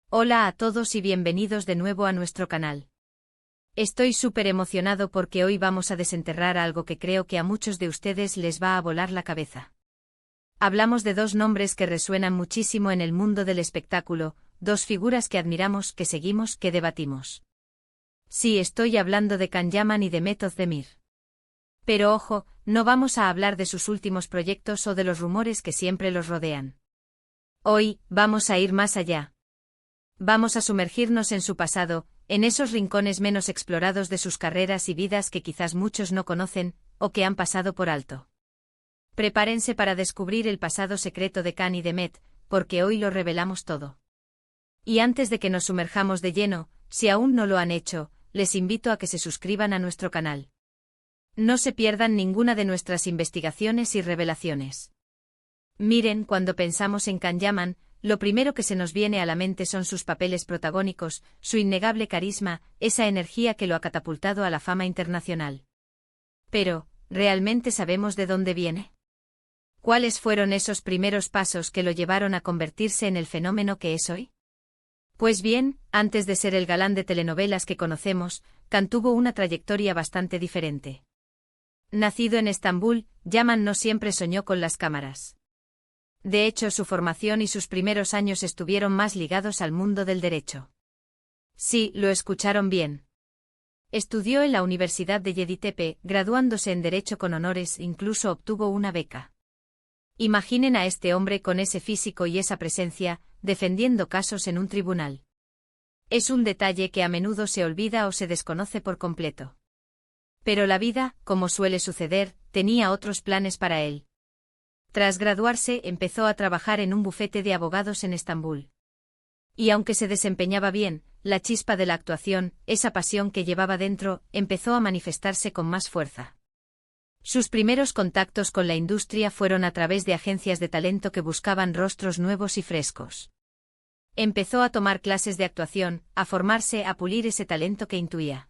Hola a todos y bienvenidos de nuevo a nuestro canal. Estoy súper emocionado porque hoy vamos a desenterrar algo que creo que a muchos de ustedes les va a volar la cabeza. Hablamos de dos nombres que resuenan muchísimo en el mundo del espectáculo, dos figuras que admiramos, que seguimos, que debatimos. Sí, estoy hablando de Can Yaman y de Method Demir. Pero ojo, no vamos a hablar de sus últimos proyectos o de los rumores que siempre los rodean. Hoy, vamos a ir más allá. Vamos a sumergirnos en su pasado, en esos rincones menos explorados de sus carreras y vidas que quizás muchos no conocen, o que han pasado por alto. Prepárense para descubrir el pasado secreto de Can y de Met, porque hoy lo revelamos todo. Y antes de que nos sumerjamos de lleno, si aún no lo han hecho, les invito a que se suscriban a nuestro canal. No se pierdan ninguna de nuestras investigaciones y revelaciones. Miren, cuando pensamos en Can Yaman, lo primero que se nos viene a la mente son sus papeles protagónicos, su innegable carisma, esa energía que lo ha catapultado a la fama internacional. Pero, ¿realmente sabemos de dónde viene? ¿Cuáles fueron esos primeros pasos que lo llevaron a convertirse en el fenómeno que es hoy? Pues bien, antes de ser el galán de telenovelas que conocemos, Can tuvo una trayectoria bastante diferente. Nacido en Estambul, Yaman no siempre soñó con las cámaras. De hecho, su formación y sus primeros años estuvieron más ligados al mundo del derecho. Sí, lo escucharon bien. Estudió en la Universidad de Yeditepe, graduándose en Derecho con honores, incluso obtuvo una beca. Imaginen a este hombre con ese físico y esa presencia, defendiendo casos en un tribunal. Es un detalle que a menudo se olvida o se desconoce por completo. Pero la vida, como suele suceder, tenía otros planes para él. Tras graduarse, empezó a trabajar en un bufete de abogados en Estambul. Y aunque se desempeñaba bien, la chispa de la actuación, esa pasión que llevaba dentro, empezó a manifestarse con más fuerza. Sus primeros contactos con la industria fueron a través de agencias de talento que buscaban rostros nuevos y frescos. Empezó a tomar clases de actuación, a formarse, a pulir ese talento que intuía.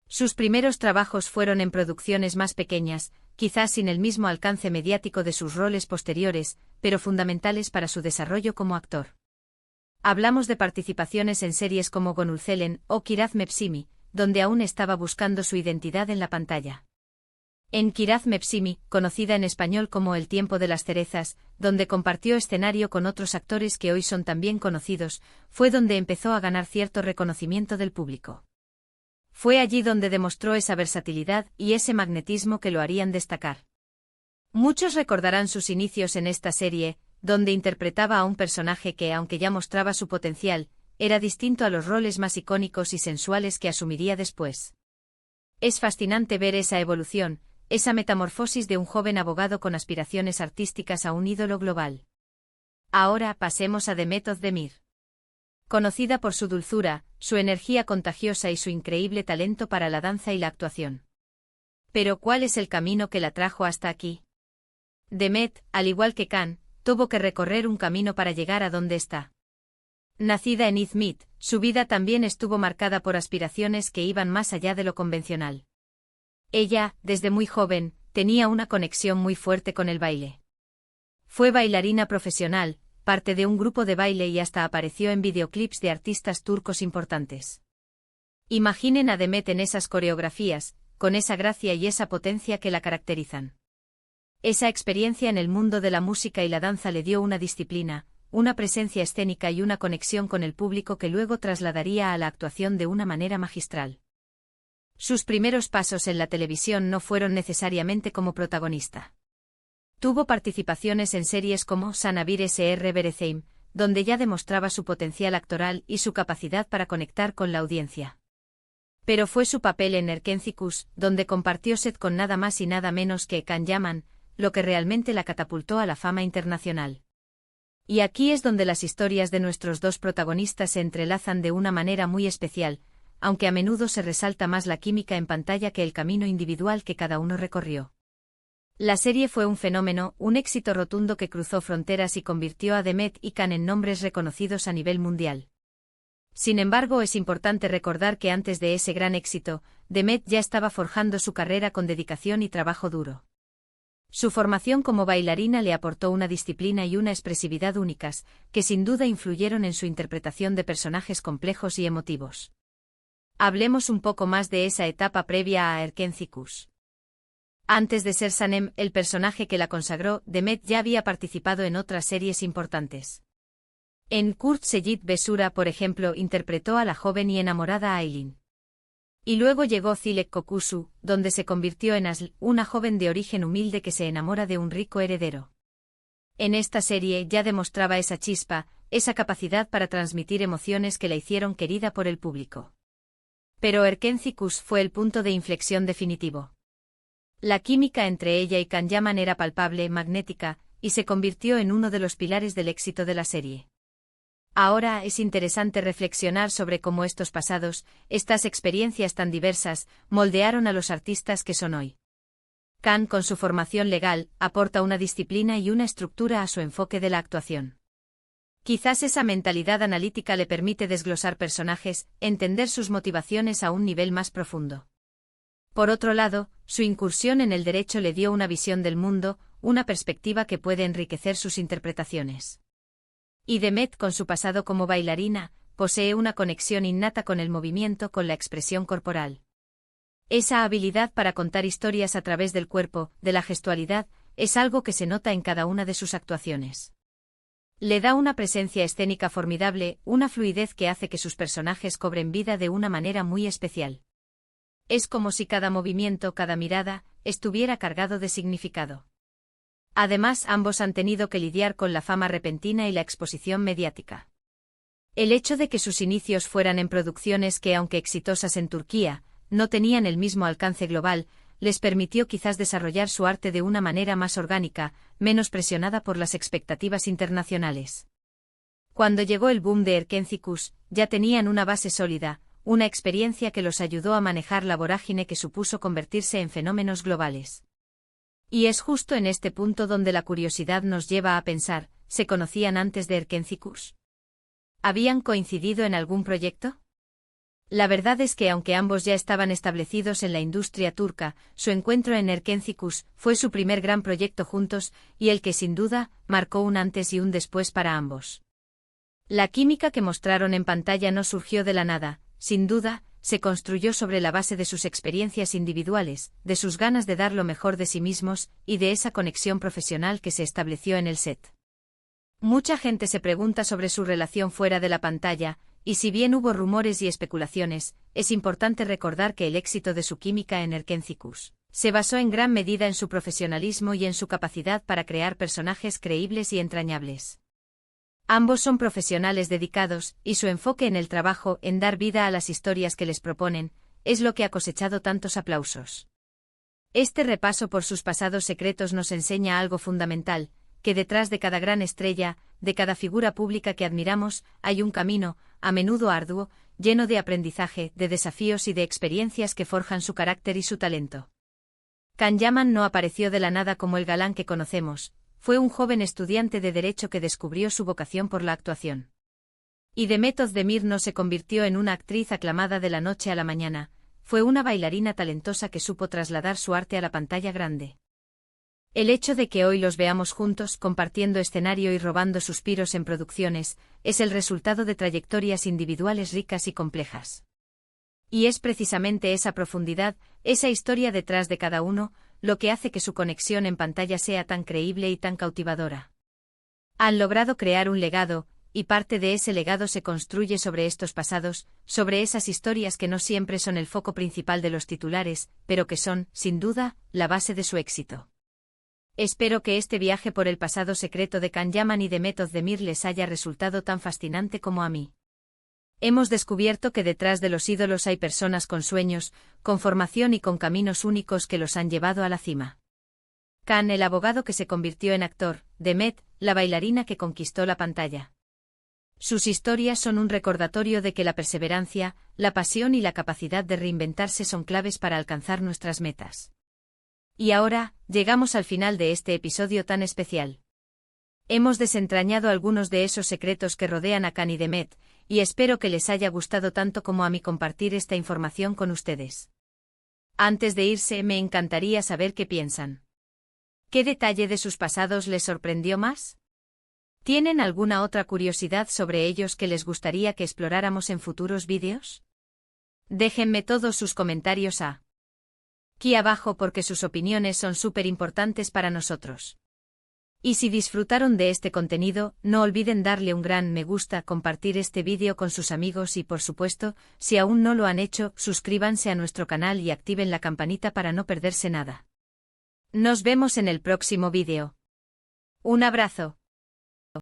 Sus primeros trabajos fueron en producciones más pequeñas, quizás sin el mismo alcance mediático de sus roles posteriores, pero fundamentales para su desarrollo como actor. Hablamos de participaciones en series como Gonulcelen o Kiraz Mepsimi, donde aún estaba buscando su identidad en la pantalla. En Kiraz Mepsimi, conocida en español como El tiempo de las cerezas, donde compartió escenario con otros actores que hoy son también conocidos, fue donde empezó a ganar cierto reconocimiento del público. Fue allí donde demostró esa versatilidad y ese magnetismo que lo harían destacar. Muchos recordarán sus inicios en esta serie, donde interpretaba a un personaje que, aunque ya mostraba su potencial, era distinto a los roles más icónicos y sensuales que asumiría después. Es fascinante ver esa evolución, esa metamorfosis de un joven abogado con aspiraciones artísticas a un ídolo global. Ahora pasemos a The Method Demir. Conocida por su dulzura, su energía contagiosa y su increíble talento para la danza y la actuación. Pero ¿cuál es el camino que la trajo hasta aquí? Demet, al igual que Can, tuvo que recorrer un camino para llegar a donde está. Nacida en Izmit, su vida también estuvo marcada por aspiraciones que iban más allá de lo convencional. Ella, desde muy joven, tenía una conexión muy fuerte con el baile. Fue bailarina profesional, parte de un grupo de baile y hasta apareció en videoclips de artistas turcos importantes. Imaginen a Demet en esas coreografías, con esa gracia y esa potencia que la caracterizan. Esa experiencia en el mundo de la música y la danza le dio una disciplina, una presencia escénica y una conexión con el público que luego trasladaría a la actuación de una manera magistral. Sus primeros pasos en la televisión no fueron necesariamente como protagonista. Tuvo participaciones en series como Sanabir S.R. Berezeim, donde ya demostraba su potencial actoral y su capacidad para conectar con la audiencia. Pero fue su papel en Erkencikus, donde compartió set con nada más y nada menos que Can Yaman, lo que realmente la catapultó a la fama internacional. Y aquí es donde las historias de nuestros dos protagonistas se entrelazan de una manera muy especial, aunque a menudo se resalta más la química en pantalla que el camino individual que cada uno recorrió. La serie fue un fenómeno, un éxito rotundo que cruzó fronteras y convirtió a Demet y Can en nombres reconocidos a nivel mundial. Sin embargo, es importante recordar que antes de ese gran éxito, Demet ya estaba forjando su carrera con dedicación y trabajo duro. Su formación como bailarina le aportó una disciplina y una expresividad únicas, que sin duda influyeron en su interpretación de personajes complejos y emotivos. Hablemos un poco más de esa etapa previa a Erkenci-Kuş. Antes de ser Sanem, el personaje que la consagró, Demet ya había participado en otras series importantes. En Kurt Seyit Besura, por ejemplo, interpretó a la joven y enamorada Aylin. Y luego llegó Zilek Kokusu, donde se convirtió en Asl, una joven de origen humilde que se enamora de un rico heredero. En esta serie ya demostraba esa chispa, esa capacidad para transmitir emociones que la hicieron querida por el público. Pero Erkenci-Kuş fue el punto de inflexión definitivo. La química entre ella y Can Yaman era palpable, magnética, y se convirtió en uno de los pilares del éxito de la serie. Ahora es interesante reflexionar sobre cómo estos pasados, estas experiencias tan diversas, moldearon a los artistas que son hoy. Can, con su formación legal, aporta una disciplina y una estructura a su enfoque de la actuación. Quizás esa mentalidad analítica le permite desglosar personajes, entender sus motivaciones a un nivel más profundo. Por otro lado, su incursión en el derecho le dio una visión del mundo, una perspectiva que puede enriquecer sus interpretaciones. Y Demet, con su pasado como bailarina, posee una conexión innata con el movimiento, con la expresión corporal. Esa habilidad para contar historias a través del cuerpo, de la gestualidad, es algo que se nota en cada una de sus actuaciones. Le da una presencia escénica formidable, una fluidez que hace que sus personajes cobren vida de una manera muy especial. Es como si cada movimiento, cada mirada, estuviera cargado de significado. Además, ambos han tenido que lidiar con la fama repentina y la exposición mediática. El hecho de que sus inicios fueran en producciones que, aunque exitosas en Turquía, no tenían el mismo alcance global, les permitió quizás desarrollar su arte de una manera más orgánica, menos presionada por las expectativas internacionales. Cuando llegó el boom de Erkenci-Kuş, ya tenían una base sólida, una experiencia que los ayudó a manejar la vorágine que supuso convertirse en fenómenos globales. Y es justo en este punto donde la curiosidad nos lleva a pensar, ¿se conocían antes de Erkenci-Kuş? ¿Habían coincidido en algún proyecto? La verdad es que aunque ambos ya estaban establecidos en la industria turca, su encuentro en Erkenci-Kuş fue su primer gran proyecto juntos, y el que sin duda, marcó un antes y un después para ambos. La química que mostraron en pantalla no surgió de la nada, sin duda, se construyó sobre la base de sus experiencias individuales, de sus ganas de dar lo mejor de sí mismos, y de esa conexión profesional que se estableció en el set. Mucha gente se pregunta sobre su relación fuera de la pantalla, y si bien hubo rumores y especulaciones, es importante recordar que el éxito de su química en Erkenci-Kuş se basó en gran medida en su profesionalismo y en su capacidad para crear personajes creíbles y entrañables. Ambos son profesionales dedicados, y su enfoque en el trabajo, en dar vida a las historias que les proponen, es lo que ha cosechado tantos aplausos. Este repaso por sus pasados secretos nos enseña algo fundamental, que detrás de cada gran estrella, de cada figura pública que admiramos, hay un camino, a menudo arduo, lleno de aprendizaje, de desafíos y de experiencias que forjan su carácter y su talento. Can Yaman no apareció de la nada como el galán que conocemos. Fue un joven estudiante de Derecho que descubrió su vocación por la actuación. Y Demet Özdemir no se convirtió en una actriz aclamada de la noche a la mañana, fue una bailarina talentosa que supo trasladar su arte a la pantalla grande. El hecho de que hoy los veamos juntos, compartiendo escenario y robando suspiros en producciones, es el resultado de trayectorias individuales ricas y complejas. Y es precisamente esa profundidad, esa historia detrás de cada uno, lo que hace que su conexión en pantalla sea tan creíble y tan cautivadora. Han logrado crear un legado, y parte de ese legado se construye sobre estos pasados, sobre esas historias que no siempre son el foco principal de los titulares, pero que son, sin duda, la base de su éxito. Espero que este viaje por el pasado secreto de Can Yaman y Demet Özdemir les haya resultado tan fascinante como a mí. Hemos descubierto que detrás de los ídolos hay personas con sueños, con formación y con caminos únicos que los han llevado a la cima. Can, el abogado que se convirtió en actor, Demet, la bailarina que conquistó la pantalla. Sus historias son un recordatorio de que la perseverancia, la pasión y la capacidad de reinventarse son claves para alcanzar nuestras metas. Y ahora, llegamos al final de este episodio tan especial. Hemos desentrañado algunos de esos secretos que rodean a Can y Demet, y espero que les haya gustado tanto como a mí compartir esta información con ustedes. Antes de irse, me encantaría saber qué piensan. ¿Qué detalle de sus pasados les sorprendió más? ¿Tienen alguna otra curiosidad sobre ellos que les gustaría que exploráramos en futuros vídeos? Déjenme todos sus comentarios aquí abajo porque sus opiniones son súper importantes para nosotros. Y si disfrutaron de este contenido, no olviden darle un gran me gusta, compartir este vídeo con sus amigos y por supuesto, si aún no lo han hecho, suscríbanse a nuestro canal y activen la campanita para no perderse nada. Nos vemos en el próximo vídeo. Un abrazo.